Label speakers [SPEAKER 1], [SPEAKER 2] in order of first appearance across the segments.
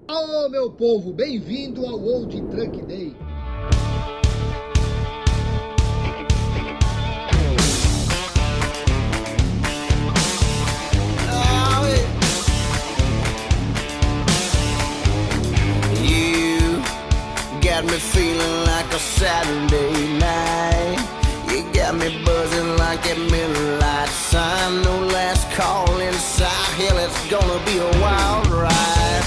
[SPEAKER 1] Alô, meu povo, bem-vindo ao Old Truck Day.
[SPEAKER 2] Got me feeling like a Saturday night. You got me buzzing like a midnight sign. No last call inside. Hell, it's gonna be a wild ride.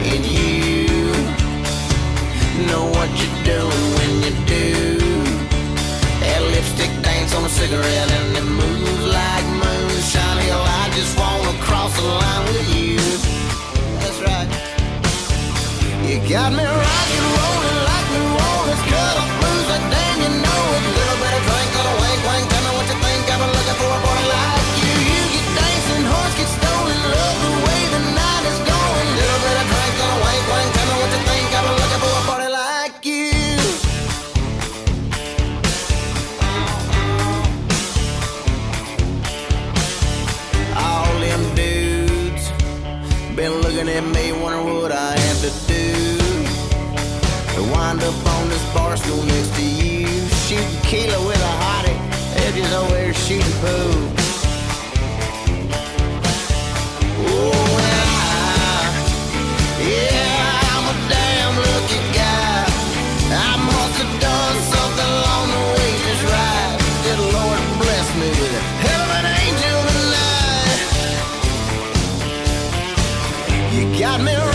[SPEAKER 2] And you know what you're doing when you do that lipstick dance on a cigarette and it moves like moonshine. Hell, I just wanna cross the line with you. That's right. You got me rockin', rollin' like New Orleans, cut off blues like damn, you know it. Little bit of drink, little wink, wink, tell me what you think. I've been looking for a boy like you. You get dancing, horse get stolen, love the way the night is going. Little bit of drink, little wink, wink, tell me what you think. I've been looking for a party like you. All them dudes been looking at me, wondering what I have to do to wind up on this bar stool next to you, shooting kilo with a hottie, edges over there shooting pool. Oh, yeah, I'm a damn lucky guy. I must have done something along the way just right. Good Lord bless me with a hell of an angel tonight. You got me right.